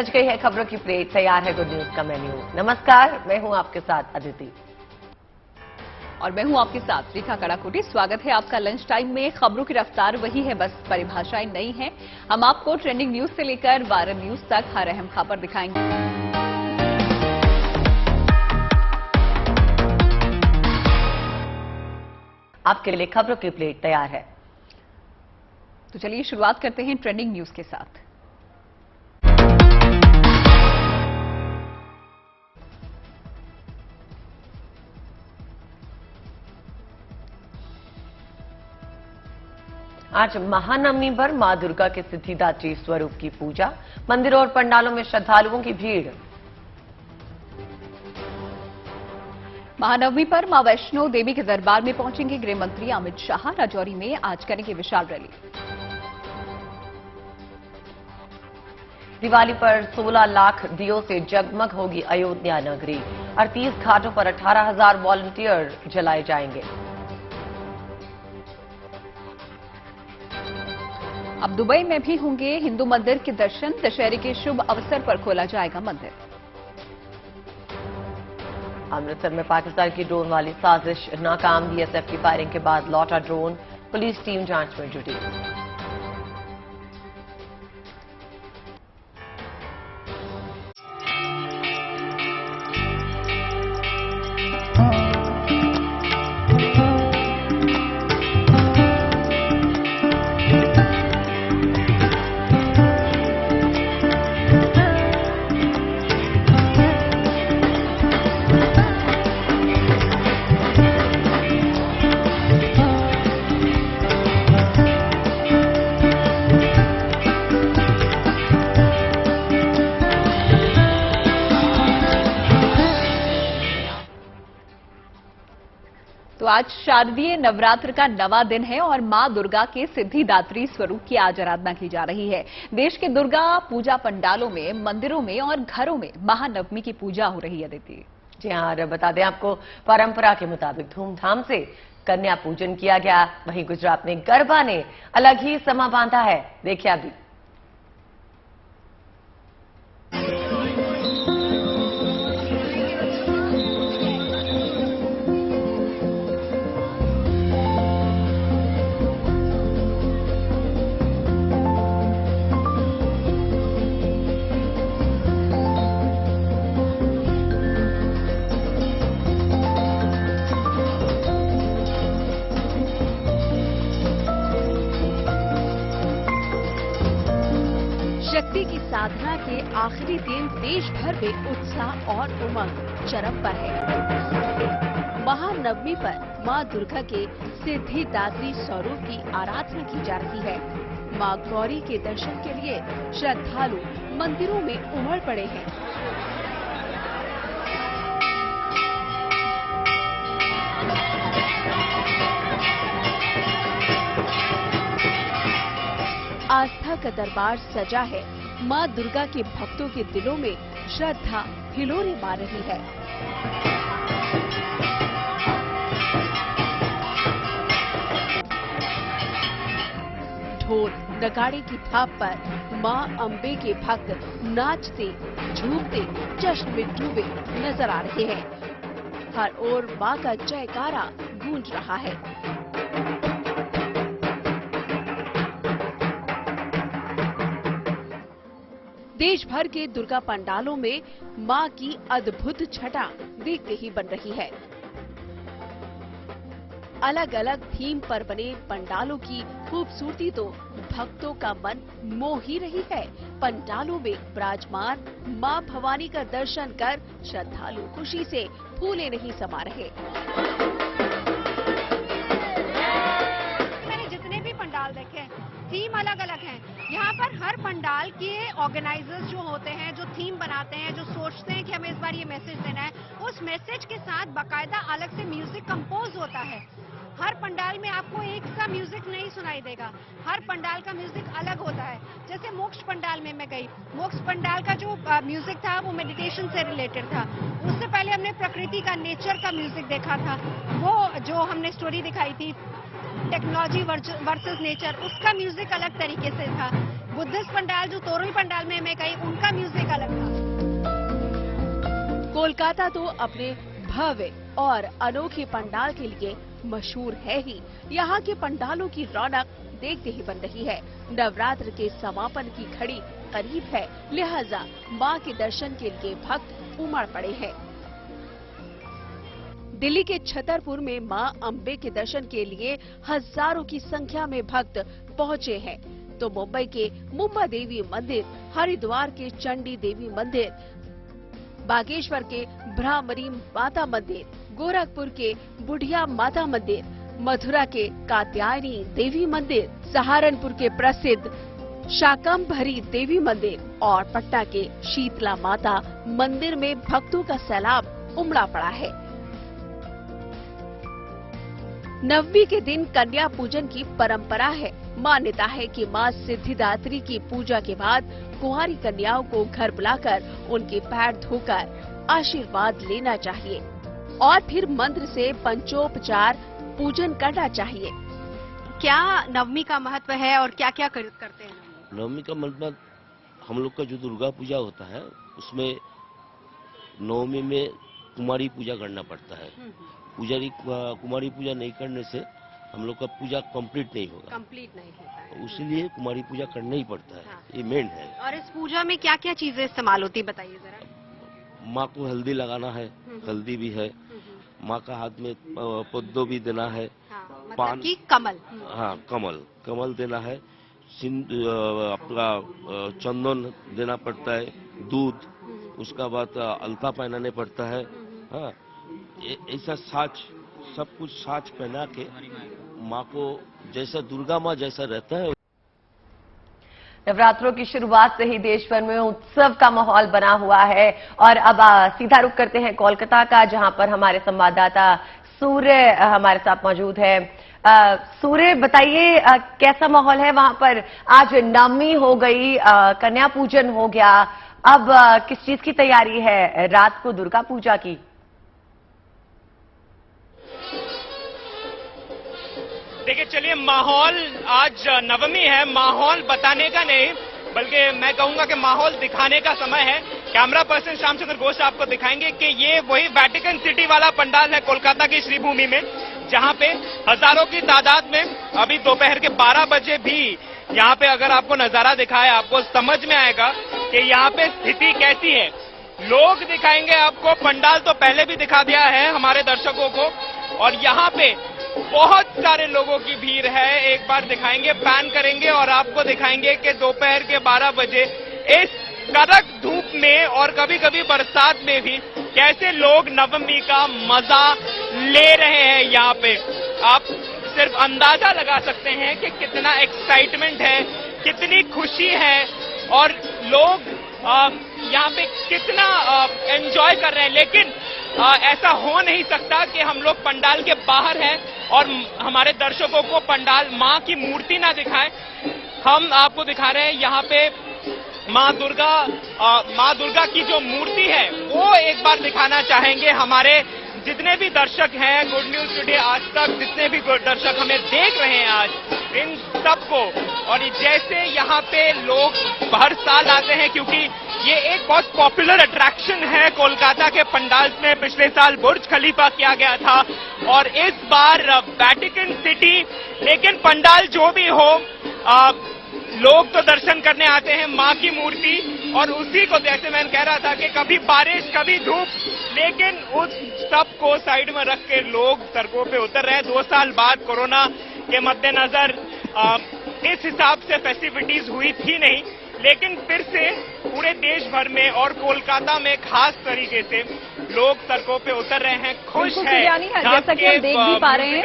सज गई है खबरों की प्लेट, तैयार है गुड न्यूज का मेन्यू। नमस्कार, मैं हूं आपके साथ अदिति और मैं हूं आपके साथ रेखा कड़ाकोटी। स्वागत है आपका लंच टाइम में। खबरों की रफ्तार वही है, बस परिभाषाएं नई हैं। हम आपको ट्रेंडिंग न्यूज से लेकर वायरल न्यूज तक हर अहम खबर दिखाएंगे। आपके लिए खबरों की प्लेट तैयार है। तो चलिए शुरुआत करते हैं ट्रेंडिंग न्यूज के साथ। आज महानवमी पर मां दुर्गा के सिद्धिदात्री स्वरूप की पूजा, मंदिरों और पंडालों में श्रद्धालुओं की भीड़। महानवमी पर मां वैष्णो देवी के दरबार में पहुंचेंगे गृह मंत्री अमित शाह। राजौरी में आज करेंगे विशाल रैली। दिवाली पर 16 लाख दियों से जगमग होगी अयोध्या नगरी। 38 घाटों पर 18,000 वॉलंटियर जलाए जाएंगे। अब दुबई में भी होंगे हिंदू मंदिर के दर्शन। दशहरे के शुभ अवसर पर खोला जाएगा मंदिर। अमृतसर में पाकिस्तान की ड्रोन वाली साजिश नाकाम। बीएसएफ की फायरिंग के बाद लौटा ड्रोन। पुलिस टीम जांच में जुटी। तो आज शारदीय नवरात्र का नवा दिन है और मां दुर्गा के सिद्धिदात्री स्वरूप की आज आराधना की जा रही है। देश के दुर्गा पूजा पंडालों में, मंदिरों में और घरों में महानवमी की पूजा हो रही है। दीदी जी हाँ, और बता दें आपको, परंपरा के मुताबिक धूमधाम से कन्या पूजन किया गया। वहीं गुजरात में गरबा ने अलग ही समा बांधा है। देखिए अभी। शक्ति की साधना के आखिरी दिन देश भर में उत्साह और उमंग चरम पर है। महानवमी पर मां दुर्गा के सिद्धिदात्री स्वरूप की आराधना की जा रही है। मां गौरी के दर्शन के लिए श्रद्धालु मंदिरों में उमड़ पड़े हैं। आस्था का दरबार सजा है। मां दुर्गा के भक्तों के दिलों में श्रद्धा हिलोरे मार रही है। ढोल नगाड़े की थाप पर मां अंबे के भक्त नाचते, झूमते, जश्न में डूबे नजर आ रहे हैं। हर ओर मां का जयकारा गूंज रहा है। देश भर के दुर्गा पंडालों में मां की अद्भुत छटा देखते ही बन रही है। अलग अलग थीम पर बने पंडालों की खूबसूरती तो भक्तों का मन मोह ही रही है। पंडालों में विराजमान मां भवानी का दर्शन कर श्रद्धालु खुशी से फूले नहीं समा रहे। मैंने जितने भी पंडाल देखे, थीम अलग अलग है। यहाँ पर हर पंडाल के ऑर्गेनाइजर्स जो होते हैं, जो थीम बनाते हैं, जो सोचते हैं कि हमें इस बार ये मैसेज देना है, उस मैसेज के साथ बाकायदा अलग से म्यूजिक कंपोज होता है। हर पंडाल में आपको एक सा म्यूजिक नहीं सुनाई देगा। हर पंडाल का म्यूजिक अलग होता है। जैसे मोक्ष पंडाल में मैं गई, मोक्ष पंडाल का जो म्यूजिक था वो मेडिटेशन से रिलेटेड था। उससे पहले हमने प्रकृति का, नेचर का म्यूजिक देखा था। वो जो हमने स्टोरी दिखाई थी टेक्नोलॉजी वर्सेस नेचर, उसका म्यूजिक अलग तरीके से था। बुद्धिस्ट पंडाल जो तोरण पंडाल में मैं गई, उनका म्यूजिक कोलकाता तो अपने भव्य और अनोखे पंडाल के लिए मशहूर है ही। यहाँ के पंडालों की रौनक देखते ही बन रही है। नवरात्र के समापन की घड़ी करीब है, लिहाजा मां के दर्शन के लिए भक्त उमड़ पड़े हैं। दिल्ली के छतरपुर में मां अंबे के दर्शन के लिए हजारों की संख्या में भक्त पहुंचे हैं, तो मुंबई के मुंबा देवी मंदिर, हरिद्वार के चंडी देवी मंदिर, बागेश्वर के भ्रामरी माता मंदिर, गोरखपुर के बुढ़िया माता मंदिर, मथुरा के कात्यायनी देवी मंदिर, सहारनपुर के प्रसिद्ध शाकंभरी देवी मंदिर और पटना के शीतला माता मंदिर में भक्तों का सैलाब उमड़ा पड़ा है। नवमी के दिन कन्या पूजन की परंपरा है। मान्यता है कि मां सिद्धिदात्री की पूजा के बाद कुंवारी कन्याओं को घर बुलाकर उनके पैर धोकर आशीर्वाद लेना चाहिए और फिर मंत्र से पंचोपचार पूजन करना चाहिए। क्या नवमी का महत्व है और क्या क्या करते हैं? नवमी का मतलब हम लोग का जो दुर्गा पूजा होता है उसमें नवमी में कुमारी पूजा करना पड़ता है। कुमारी पूजा नहीं करने से हम लोग का पूजा कंप्लीट नहीं होगा, कंप्लीट नहीं होता है। इसलिए कुमारी पूजा करना ही पड़ता है। हाँ। ये मेन है। और इस पूजा में क्या क्या चीजें इस्तेमाल होती है बताइए जरा। माँ को हल्दी लगाना है, हल्दी भी है, माँ का हाथ में पद्दो भी देना है, हाँ, पान की कमल, हाँ कमल देना है, अपना चंदन देना पड़ता है, दूध, उसका बाद अलता पहनाने पड़ता है। हाँ, ऐसा साज, सब कुछ साज पहना के माँ को जैसा दुर्गा माँ जैसा रहता है। नवरात्रों की शुरुआत से ही देश भर में उत्सव का माहौल बना हुआ है और अब सीधा रुख करते हैं कोलकाता का, जहां पर हमारे संवाददाता सूर्य हमारे साथ मौजूद है। सूर्य, बताइए कैसा माहौल है वहां पर? आज नवमी हो गई, कन्या पूजन हो गया, अब किस चीज की तैयारी है रात को दुर्गा पूजा की? देखिए, चलिए, माहौल आज नवमी है, माहौल बताने का नहीं बल्कि मैं कहूंगा कि माहौल दिखाने का समय है। कैमरा पर्सन श्यामचंद्र घोष आपको दिखाएंगे कि ये वही वेटिकन सिटी वाला पंडाल है कोलकाता की श्रीभूमि में, जहां पे हजारों की तादाद में अभी दोपहर के 12 बजे भी यहाँ पे अगर आपको नजारा दिखाए आपको समझ में आएगा कि यहाँ पे स्थिति कैसी है। लोग दिखाएंगे आपको, पंडाल तो पहले भी दिखा दिया है हमारे दर्शकों को, और यहाँ पे बहुत सारे लोगों की भीड़ है। एक बार दिखाएंगे, पैन करेंगे और आपको दिखाएंगे कि दोपहर के 12 बजे इस कड़क धूप में और कभी कभी बरसात में भी कैसे लोग नवमी का मजा ले रहे हैं। यहाँ पे आप सिर्फ अंदाजा लगा सकते हैं कि कितना एक्साइटमेंट है, कितनी खुशी है और लोग यहाँ पे कितना एंजॉय कर रहे हैं। लेकिन ऐसा हो नहीं सकता कि हम लोग पंडाल के बाहर हैं और हमारे दर्शकों को पंडाल मां की मूर्ति ना दिखाएं। हम आपको दिखा रहे हैं यहाँ पे मां दुर्गा की जो मूर्ति है वो एक बार दिखाना चाहेंगे। हमारे जितने भी दर्शक हैं, गुड न्यूज टुडे आज तक जितने भी दर्शक हमें देख रहे हैं आज, इन सबको, और जैसे यहाँ पे लोग हर साल आते हैं क्योंकि ये एक बहुत पॉपुलर अट्रैक्शन है कोलकाता के पंडाल में। पिछले साल बुर्ज खलीफा किया गया था और इस बार वेटिकन सिटी, लेकिन पंडाल जो भी हो लोग तो दर्शन करने आते हैं मां की मूर्ति, और उसी को जैसे मैं कह रहा था कि कभी बारिश कभी धूप, लेकिन उस सब को साइड में रख के लोग सड़कों पे उतर रहे हैं। 2 साल बाद कोरोना के मद्देनजर इस हिसाब से फेस्टिविटीज हुई थी नहीं, लेकिन फिर से पूरे देश भर में और कोलकाता में खास तरीके से लोग सड़कों पे उतर रहे हैं, खुश हैं। जैसा कि हम देख भी पा रहे हैं,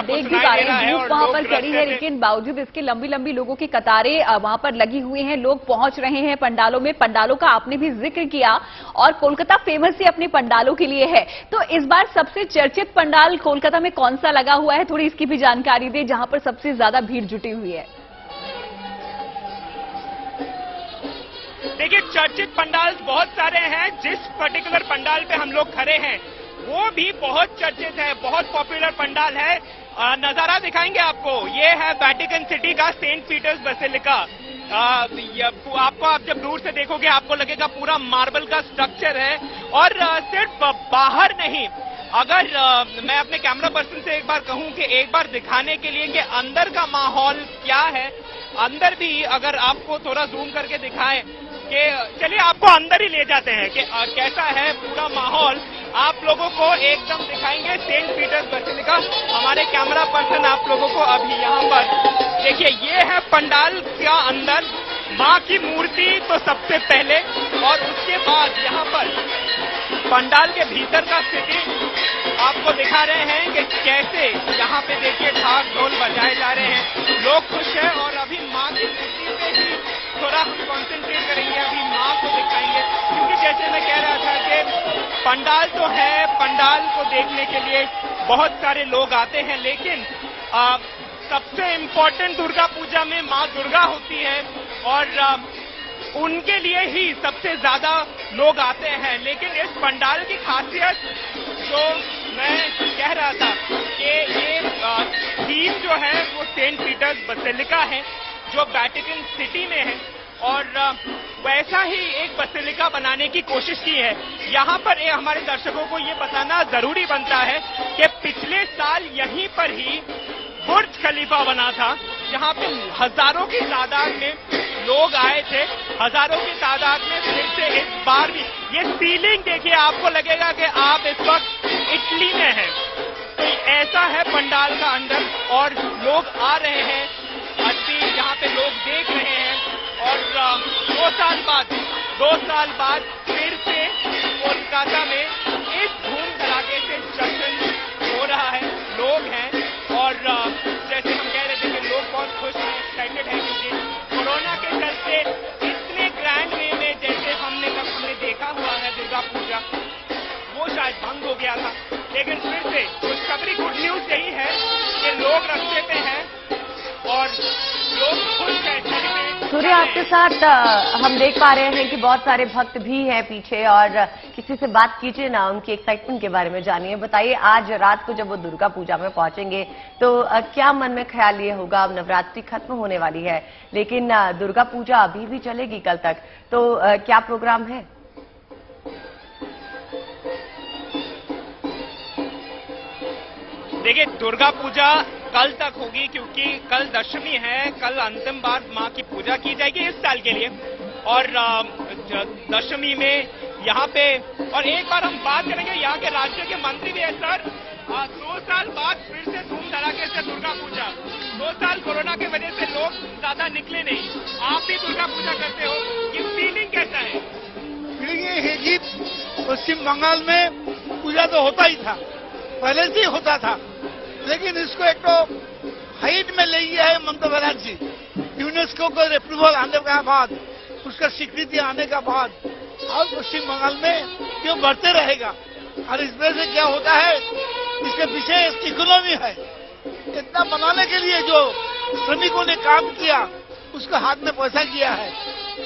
धूप वहां पर चढ़ी है, लेकिन बावजूद इसके लंबी लंबी लोगों की कतारें वहां पर लगी हुई हैं। लोग पहुंच रहे हैं पंडालों में। पंडालों का आपने भी जिक्र किया और कोलकाता फेमस ही अपने पंडालों के लिए है, तो इस बार सबसे चर्चित पंडाल कोलकाता में कौन सा लगा हुआ है? थोड़ी इसकी भी जानकारी दे, जहां पर सबसे ज्यादा भीड़ जुटी हुई है। देखिए, चर्चित पंडाल बहुत सारे हैं। जिस पर्टिकुलर पंडाल पे हम लोग खड़े हैं वो भी बहुत चर्चित है, बहुत पॉपुलर पंडाल है। नजारा दिखाएंगे आपको, ये है वेटिकन सिटी का सेंट पीटर्स बेसिलिका। आपको, आप जब दूर से देखोगे आपको लगेगा पूरा मार्बल का स्ट्रक्चर है और सिर्फ बाहर नहीं, अगर मैं अपने कैमरा पर्सन से एक बार कहूं कि एक बार दिखाने के लिए कि अंदर का माहौल क्या है, अंदर भी अगर आपको थोड़ा जूम करके दिखाएं कि चलिए आपको अंदर ही ले जाते हैं कि कैसा है पूरा माहौल, आप लोगों को एकदम दिखाएंगे सेंट पीटर्स बेसिलिका। हमारे कैमरा पर्सन आप लोगों को अभी यहाँ पर देखिए, ये है पंडाल का अंदर, माँ की मूर्ति तो सबसे पहले, और उसके बाद यहाँ पर पंडाल के भीतर का स्थिति आपको दिखा रहे हैं कि कैसे यहाँ पे देखिए ढाक ढोल बजाए जा रहे हैं, लोग खुश हैं। और अभी माँ की मूर्ति पे ही थोड़ा हम कॉन्सेंट्रेट करेंगे, अभी माँ को दिखाएंगे, क्योंकि जैसे मैं कह रहा था कि पंडाल तो है, पंडाल को देखने के लिए बहुत सारे लोग आते हैं, लेकिन सबसे इम्पोर्टेंट दुर्गा पूजा में माँ दुर्गा होती है और उनके लिए ही सबसे ज्यादा लोग आते हैं। लेकिन इस पंडाल की खासियत जो मैं कह रहा था कि ये थीम जो है वो सेंट पीटर्स बेसिलिका है जो वेटिकन सिटी में है, और वैसा ही एक बेसिलिका बनाने की कोशिश की है। यहाँ पर हमारे दर्शकों को ये बताना जरूरी बनता है कि पिछले साल यहीं पर ही बुर्ज खलीफा बना था, जहाँ पे हजारों की तादाद में लोग आए थे, हजारों की तादाद में। फिर से इस बार भी ये सीलिंग देखिए, आपको लगेगा कि आप इस वक्त इटली में हैं। तो ऐसा है पंडाल का अंदर, और लोग आ रहे हैं, अभी यहाँ पे लोग देख रहे हैं। और 2 साल बाद फिर से कोलकाता में इस धूम धड़ाके से जश्न हो रहा है, लोग हैं। और जैसे हम कह रहे थे कि लोग बहुत खुश हैं, एक्साइटेड हैं, क्योंकि कोरोना के चलते इतने ग्रैंड वे में जैसे हमने देखा हुआ है दुर्गा पूजा, वो शायद भंग हो गया था। लेकिन फिर से खुशखबरी, गुड न्यूज यही है कि लोग रास्ते पे हैं और लोग खुश हैं। सूर्य, आपके साथ हम देख पा रहे हैं कि बहुत सारे भक्त भी हैं पीछे, और किसी से बात कीजिए ना, उनकी एक्साइटमेंट के बारे में जानिए। बताइए, आज रात को जब वो दुर्गा पूजा में पहुंचेंगे तो क्या मन में ख्याल ये होगा? अब नवरात्रि खत्म होने वाली है, लेकिन दुर्गा पूजा अभी भी चलेगी कल तक, तो क्या प्रोग्राम है? देखिए, दुर्गा पूजा कल तक होगी, क्योंकि कल दशमी है, कल अंतिम बार माँ की पूजा की जाएगी इस साल के लिए। और दशमी में यहाँ पे, और एक बार हम बात करेंगे यहाँ के राज्य के मंत्री भी है सर, 2 साल बाद फिर से धूम धड़ाके से दुर्गा पूजा। 2 साल कोरोना की वजह से लोग ज्यादा निकले नहीं, आप भी दुर्गा पूजा करते हो, ये फीलिंग कैसा है? फीलिंग ये है कि पश्चिम बंगाल में पूजा तो होता ही था, पहले से ही होता था, लेकिन इसको एक तो हाइट में ले गया है ममता बनर्जी। यूनेस्को को अप्रूवल आने के बाद, उसका स्वीकृति आने के बाद, और पश्चिम बंगाल में क्यों बढ़ते रहेगा। और इसमें से क्या होता है, इसके पीछे इकोनॉमी है। इतना बनाने के लिए जो श्रमिकों ने काम किया, उसका हाथ में पैसा किया है।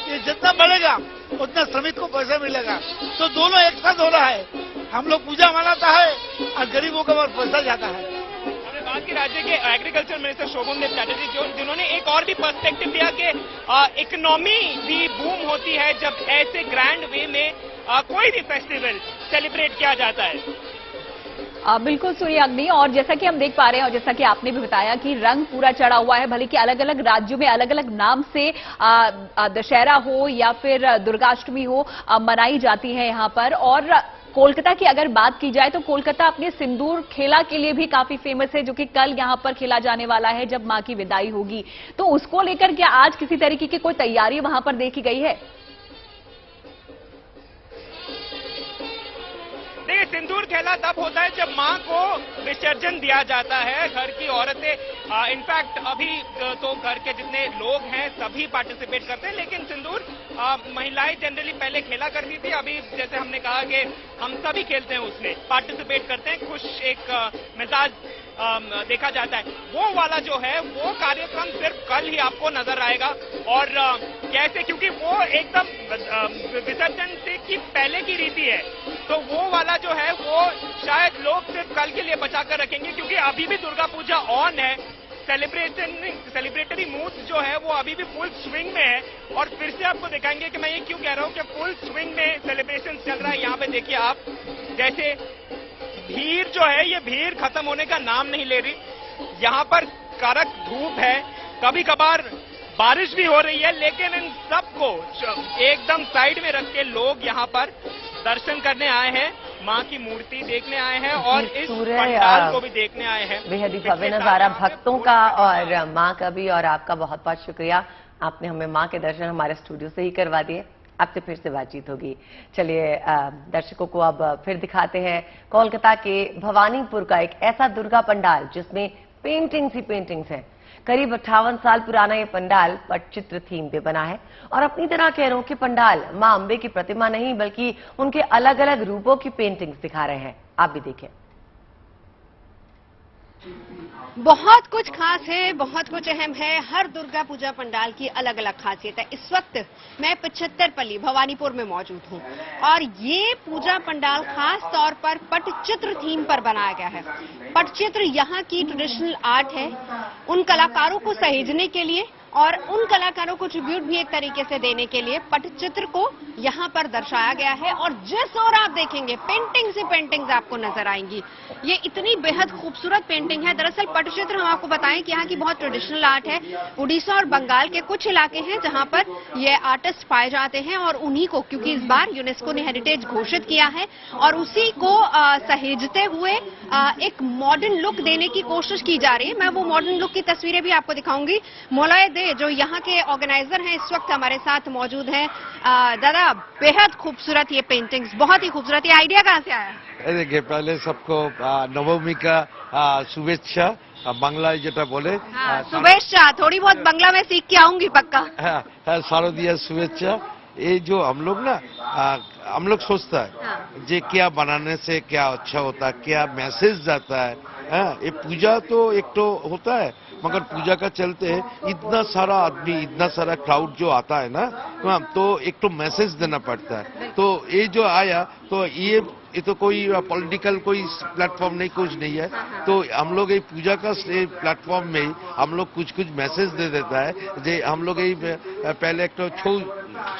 ये जितना बढ़ेगा उतना श्रमिक को पैसा मिलेगा, तो दोनों एक साथ हो रहा है। हम लोग पूजा मनाता है और गरीबों का पैसा जाता है। बात की राज्य के एग्रीकल्चर मिनिस्टर शोभन देव चैटर्जी, जिन्होंने एक और भी पर्सपेक्टिव दिया कि इकोनॉमी भी बूम होती है जब ऐसे ग्रैंड वे में कोई भी फेस्टिवल सेलिब्रेट किया जाता है। बिल्कुल सूर्य अग्नि, और जैसा कि हम देख पा रहे हैं और जैसा कि आपने भी बताया कि रंग पूरा चढ़ा हुआ है, भले कि अलग अलग राज्यों में अलग अलग नाम से दशहरा हो या फिर दुर्गाष्टमी हो मनाई जाती है यहाँ पर। और कोलकाता की अगर बात की जाए तो कोलकाता अपने सिंदूर खेला के लिए भी काफी फेमस है, जो कि कल यहाँ पर खेला जाने वाला है जब मां की विदाई होगी। तो उसको लेकर क्या आज किसी तरीके की कोई तैयारी वहां पर देखी गई है? देखिए, सिंदूर खेला तब होता है जब मां को विसर्जन दिया जाता है। घर की औरतें, इनफैक्ट अभी तो घर के जितने लोग हैं सभी पार्टिसिपेट करते हैं, लेकिन सिंदूर महिलाएं जनरली पहले खेला करती थी। अभी जैसे हमने कहा कि हम सभी खेलते हैं, उसमें पार्टिसिपेट करते हैं, खुश एक मिजाज देखा जाता है। वो वाला जो है वो कार्यक्रम सिर्फ कल ही आपको नजर आएगा। और कैसे, क्योंकि वो एकदम विसर्जन से की पहले की रीति है, तो वो वाला जो है वो शायद लोग सिर्फ कल के लिए बचा कर रखेंगे, क्योंकि अभी भी दुर्गा पूजा ऑन है। सेलिब्रेटरी मूड जो है वो अभी भी फुल स्विंग में है। और फिर से आपको दिखाएंगे कि मैं ये क्यों कह रहा हूँ कि फुल स्विंग में सेलिब्रेशन चल रहा है। यहाँ पे देखिए आप, जैसे भीड़ जो है ये भीड़ खत्म होने का नाम नहीं ले रही। यहाँ पर कड़क धूप है, कभी कभार बारिश भी हो रही है, लेकिन इन सबको एकदम साइड में रख के लोग यहाँ पर दर्शन करने आए हैं, माँ की मूर्ति देखने आए हैं और इस पंडाल को भी देखने आए हैं। बेहद ही भव्य नजारा भक्तों का और माँ का भी। और आपका बहुत बहुत शुक्रिया, आपने हमें माँ के दर्शन हमारे स्टूडियो से ही करवा दिए। आपसे फिर से बातचीत होगी। चलिए दर्शकों को अब फिर दिखाते हैं कोलकाता के भवानीपुर का एक ऐसा दुर्गा पंडाल जिसमें पेंटिंग्स ही पेंटिंग्स हैं। करीब 58 साल पुराना ये पंडाल पटचित्र थीम पे बना है और अपनी तरह के अनोखे पंडाल मां अंबे की प्रतिमा नहीं बल्कि उनके अलग अलग रूपों की पेंटिंग्स दिखा रहे हैं। आप भी देखें। बहुत कुछ खास है, बहुत कुछ अहम है। हर दुर्गा पूजा पंडाल की अलग अलग खासियत है। इस वक्त मैं 75 पल्ली भवानीपुर में मौजूद हूं और ये पूजा पंडाल खास तौर पर पटचित्र थीम पर बनाया गया है। पटचित्र यहाँ की ट्रेडिशनल आर्ट है। उन कलाकारों को सहेजने के लिए और उन कलाकारों को ट्रिब्यूट भी एक तरीके से देने के लिए पटचित्र को यहाँ पर दर्शाया गया है। और जिस ओर आप देखेंगे पेंटिंग्स ही पेंटिंग्स आपको नजर आएंगी। ये इतनी बेहद खूबसूरत पेंटिंग है। दरअसल पटचित्र हम आपको बताएं कि यहाँ की बहुत ट्रेडिशनल आर्ट है। उड़ीसा और बंगाल के कुछ इलाके हैं जहाँ पर ये आर्टिस्ट पाए जाते हैं और उन्हीं को, क्योंकि इस बार यूनेस्को ने हेरिटेज घोषित किया है और उसी को सहेजते हुए एक मॉडर्न लुक देने की कोशिश की जा रही है। मैं वो मॉडर्न लुक की तस्वीरें भी आपको दिखाऊंगी। मोलय दे जो यहाँ के ऑर्गेनाइजर हैं इस वक्त हमारे साथ मौजूद हैं। दादा, बेहद खूबसूरत ये पेंटिंग्स, बहुत ही खूबसूरत। ये आइडिया कहाँ से आया? देखिए, पहले सबको नवमी का शुभेच्छा, बांग्ला जेटा बोले शुभेच्छा। थोड़ी बहुत बांग्ला में सीख के आऊंगी पक्का। शारदीय शुभेच्छा। ये जो हम लोग ना हम लोग सोचता है जे क्या बनाने से क्या अच्छा होता है, क्या मैसेज जाता है। ये पूजा तो एक तो होता है, मगर पूजा का चलते इतना सारा आदमी, इतना सारा क्राउड जो आता है ना, तो एक तो मैसेज देना पड़ता है। तो ये जो आया तो ये तो कोई पॉलिटिकल कोई प्लेटफॉर्म नहीं, कुछ नहीं है। तो हम लोग ये पूजा का प्लेटफॉर्म में ही हम लोग कुछ कुछ मैसेज दे देता है। जे हम लोग ये पहले एक तो छऊ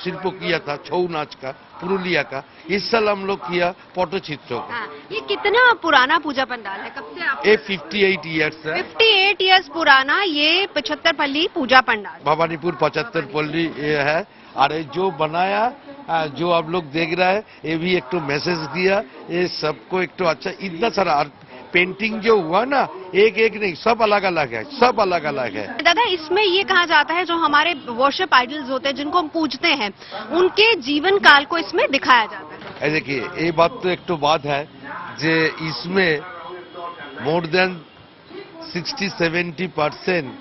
शिल्प किया था, छऊ नाच का पुरुलिया का। इस साल हम लोग किया पटचित्र का। ये कितना पुराना पूजा पंडाल है? कब से आप? ये 58 ईयर्स है। 58 ईयर्स पुराना ये 75 पल्ली पूजा पंडाल, भवानीपुर 75 पल्ली है। अरे जो बनाया, जो आप लोग देख रहा है, ये भी एक तो मैसेज दिया। ये सबको एक तो अच्छा, इतना सारा पेंटिंग जो हुआ ना, एक एक नहीं, सब अलग अलग है, सब अलग अलग है। दादा, इसमें ये कहा जाता है जो हमारे वर्शिप आइडल्स होते हैं जिनको हम पूजते हैं, उनके जीवन काल को इसमें दिखाया जाता है। देखिए, ये बात तो एक तो बात है जे इसमें मोर देन 60-70%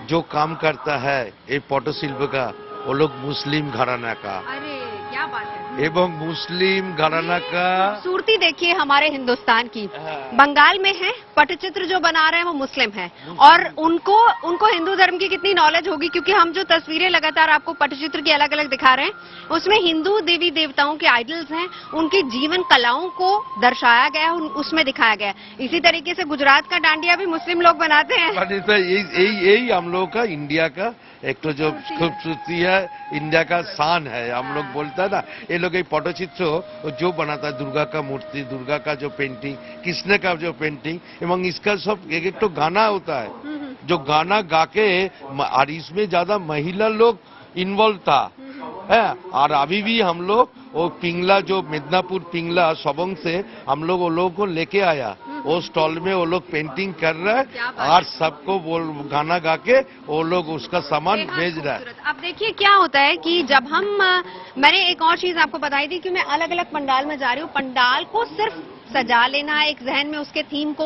जो काम करता है ये पटशिल्प का, वो लोग मुस्लिम घराना का। अरे क्या बात है। एवं मुस्लिम घराना का खूबसूरती देखिए हमारे हिंदुस्तान की। बंगाल में है, पटचित्र जो बना रहे हैं वो मुस्लिम हैं और उनको हिंदू धर्म की कितनी नॉलेज होगी, क्योंकि हम जो तस्वीरें लगातार आपको पटचित्र की अलग अलग दिखा रहे हैं उसमें हिंदू देवी देवताओं के आइडल्स हैं, उनकी जीवन कलाओं को दर्शाया गया, उसमें दिखाया गया। इसी तरीके से गुजरात का डांडिया भी मुस्लिम लोग बनाते हैं। यही हम लोग का इंडिया का एक तो जो खूबसूरती है, इंडिया का शान है। हम लोग बोलता है ना, ये लोग ये पटचित्र जो बनाता है, दुर्गा का मूर्ति, दुर्गा का जो पेंटिंग, कृष्ण का जो पेंटिंग, एवं इसका सब एक तो गाना होता है जो गाना गा के, और इसमें ज्यादा महिला लोग इन्वॉल्व था है। और अभी भी हम लोग वो पिंगला, जो मिदनापुर पिंगला सबंग से हम लोग वो लोगों को लेके आया, वो स्टॉल में वो लोग पेंटिंग कर रहे हैं और सबको वो गाना गा के वो लोग उसका सामान भेज रहा है। अब देखिए क्या होता है कि जब मैंने एक और चीज आपको बताई थी कि मैं अलग अलग पंडाल में जा रही हूँ, पंडाल को सिर्फ सजा लेना, एक जहन में उसके थीम को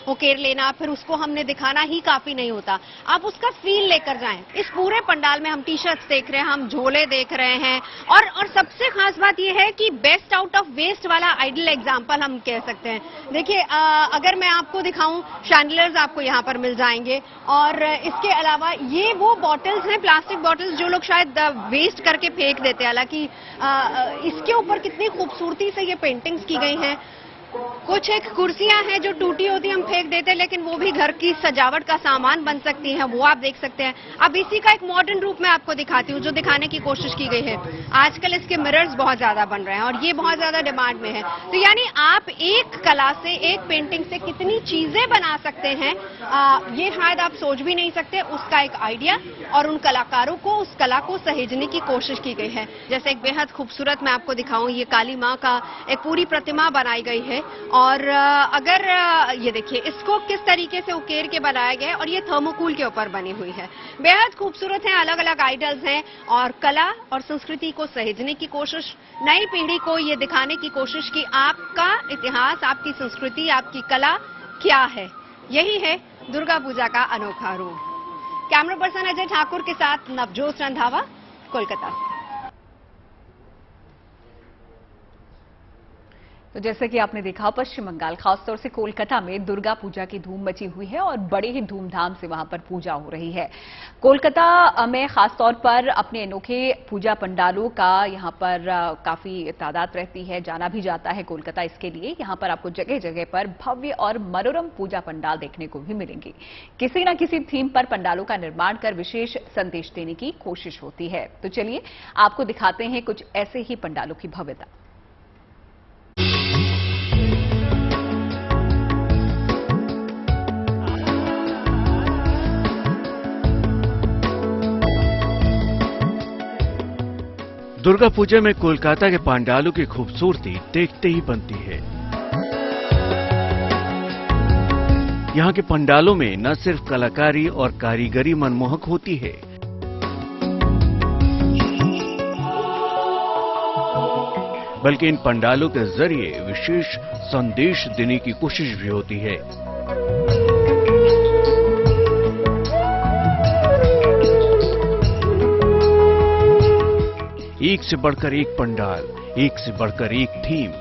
उकेर लेना, फिर उसको हमने दिखाना ही काफी नहीं होता। आप उसका फील लेकर जाएं। इस पूरे पंडाल में हम टी शर्ट्स देख रहे हैं, हम झोले देख रहे हैं और सबसे खास बात यह है कि बेस्ट आउट ऑफ वेस्ट वाला आइडल एग्जाम्पल हम कह सकते हैं। देखिए, अगर मैं आपको दिखाऊं, शैंडलर्स आपको यहाँ पर मिल जाएंगे और इसके अलावा ये वो बॉटल्स हैं, प्लास्टिक बॉटल्स जो लोग शायद वेस्ट करके फेंक देते हैं। हालांकि इसके ऊपर कितनी खूबसूरती से ये पेंटिंग्स की गई हैं। कुछ एक कुर्सियां हैं जो टूटी होती हम फेंक देते हैं, लेकिन वो भी घर की सजावट का सामान बन सकती हैं, वो आप देख सकते हैं। अब इसी का एक मॉडर्न रूप में आपको दिखाती हूँ, जो दिखाने की कोशिश की गई है। आजकल इसके मिरर्स बहुत ज्यादा बन रहे हैं और ये बहुत ज्यादा डिमांड में है। तो यानी आप एक कला से, एक पेंटिंग से कितनी चीजें बना सकते हैं, ये शायद आप सोच भी नहीं सकते। उसका एक आइडिया और उन कलाकारों को उस कला को सहेजने की कोशिश की गई है। जैसे एक बेहद खूबसूरत मैं आपको दिखाऊं, ये काली माँ का एक पूरी प्रतिमा बनाई गई है और अगर ये देखिए इसको किस तरीके से उकेर के बनाया गया है और ये थर्मोकूल के ऊपर बनी हुई है। बेहद खूबसूरत है, अलग अलग आइडल्स हैं और कला और संस्कृति को सहेजने की कोशिश, नई पीढ़ी को ये दिखाने की कोशिश कि आपका इतिहास, आपकी संस्कृति, आपकी कला क्या है। यही है दुर्गा पूजा का अनोखा रूप। कैमरा पर्सन अजय ठाकुर के साथ नवजोत रंधावा, कोलकाता से। तो जैसे कि आपने देखा, पश्चिम बंगाल खासतौर से कोलकाता में दुर्गा पूजा की धूम मची हुई है और बड़े ही धूमधाम से वहां पर पूजा हो रही है। कोलकाता में खासतौर पर अपने अनोखे पूजा पंडालों का यहां पर काफी तादाद रहती है, जाना भी जाता है कोलकाता इसके लिए। यहां पर आपको जगह जगह पर भव्य और मनोरम पूजा पंडाल देखने को भी मिलेंगे। किसी न किसी थीम पर पंडालों का निर्माण कर विशेष संदेश देने की कोशिश होती है। तो चलिए आपको दिखाते हैं कुछ ऐसे ही पंडालों की भव्यता। दुर्गा पूजा में कोलकाता के पंडालों की खूबसूरती देखते ही बनती है। यहाँ के पंडालों में न सिर्फ कलाकारी और कारीगरी मनमोहक होती है, बल्कि इन पंडालों के जरिए विशेष संदेश देने की कोशिश भी होती है। एक से बढ़कर एक पंडाल, एक से बढ़कर एक थीम।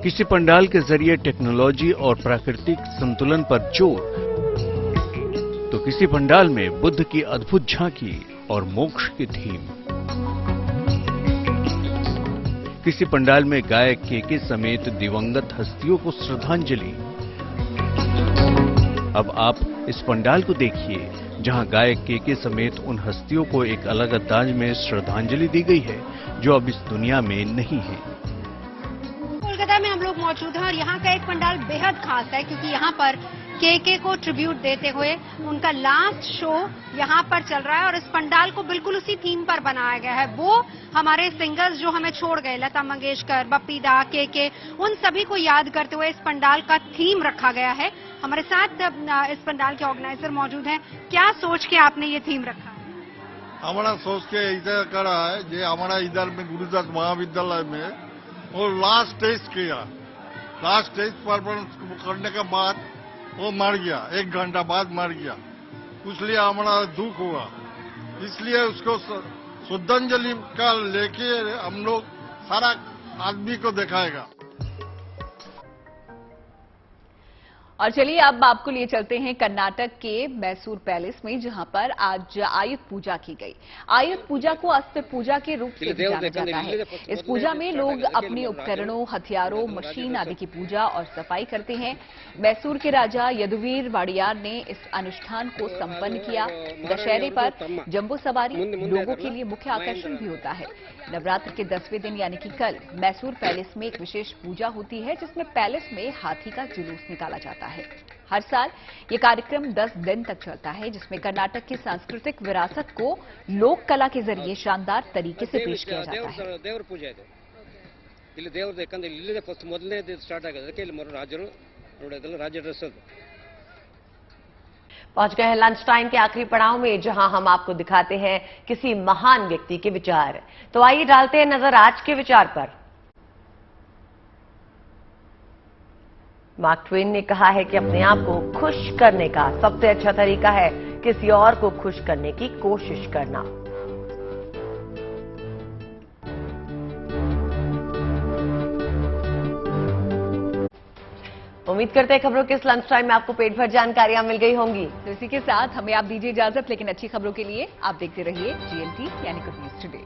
किसी पंडाल के जरिए टेक्नोलॉजी और प्राकृतिक संतुलन पर जोर, तो किसी पंडाल में बुद्ध की अद्भुत झांकी और मोक्ष की थीम। किसी पंडाल में गायक केके समेत दिवंगत हस्तियों को श्रद्धांजलि। अब आप इस पंडाल को देखिए, जहां गायक केके समेत उन हस्तियों को एक अलग अंदाज में श्रद्धांजलि दी गई है जो अब इस दुनिया में नहीं है। कोलकाता में हम लोग मौजूद हैं और यहाँ का एक पंडाल बेहद खास है, क्योंकि यहाँ पर केके को ट्रिब्यूट देते हुए उनका लास्ट शो यहाँ पर चल रहा है और इस पंडाल को बिल्कुल उसी थीम पर बनाया गया है। वो हमारे सिंगर्स जो हमें छोड़ गए, लता मंगेशकर, बप्पी दा, केके, उन सभी को याद करते हुए इस पंडाल का थीम रखा गया है। हमारे साथ इस पंडाल के ऑर्गेनाइजर मौजूद हैं। क्या सोच के आपने ये थीम रखा? हमारा सोच के इधर करा है, जो हमारा इधर में गुरुदास महाविद्यालय में वो लास्ट टेस्ट किया। लास्ट टेस्ट परफॉर्मेंस करने के बाद वो मर गया, 1 घंटा बाद मर गया। इसलिए हमारा दुख हुआ, इसलिए उसको श्रद्धांजलि का लेके हम लोग सारा आदमी को दिखाएगा। और चलिए अब आपको लिए चलते हैं कर्नाटक के मैसूर पैलेस में, जहां पर आज आयुध पूजा की गई। आयुध पूजा को अस्त्र पूजा के रूप से भी जाना जाता है। इस पूजा में लोग अपने उपकरणों, हथियारों, मशीन आदि की पूजा और सफाई करते हैं। मैसूर के राजा यदुवीर वाडियार ने इस अनुष्ठान को संपन्न किया। दशहरे पर जंबू सवारी लोगों के लिए मुख्य आकर्षण भी होता है। नवरात्र के 10वें दिन यानी कि कल मैसूर पैलेस में एक विशेष पूजा होती है, जिसमें पैलेस में हाथी का जुलूस निकाला जाता है। हर साल ये कार्यक्रम 10 दिन तक चलता है, जिसमें कर्नाटक की सांस्कृतिक विरासत को लोक कला के जरिए शानदार तरीके से पेश किया जाता है। देवर पूजा है ಇಲ್ಲಿ ದೇವರದು, ಯಾಕಂದ್ರೆ ಇಲ್ಲಿದೆ ಫಸ್ಟ್ ಮೊದಲನೇ ಸ್ಟಾರ್ಟ್ ಆಗಿದೆ, ಅದಕ್ಕೆ ಇಲ್ಲಿ ರಾಜರು ನೋಡಿ ಅದೆಲ್ಲ ರಾಜ ಡ್ರೆಸ್ ಅದು। पहुंच गए हैं लंच टाइम के आखिरी पड़ाव में, जहां हम आपको दिखाते हैं किसी महान व्यक्ति के विचार। तो आइए डालते हैं नजर आज के विचार पर। मार्क ट्वेन ने कहा है कि अपने आप को खुश करने का सबसे अच्छा तरीका है किसी और को खुश करने की कोशिश करना। उम्मीद करते हैं खबरों के इस लंच टाइम में आपको पेट भर जानकारियां मिल गई होंगी। तो इसी के साथ हमें आप दीजिए इजाजत, लेकिन अच्छी खबरों के लिए आप देखते रहिए GNT यानी गुड न्यूज टुडे।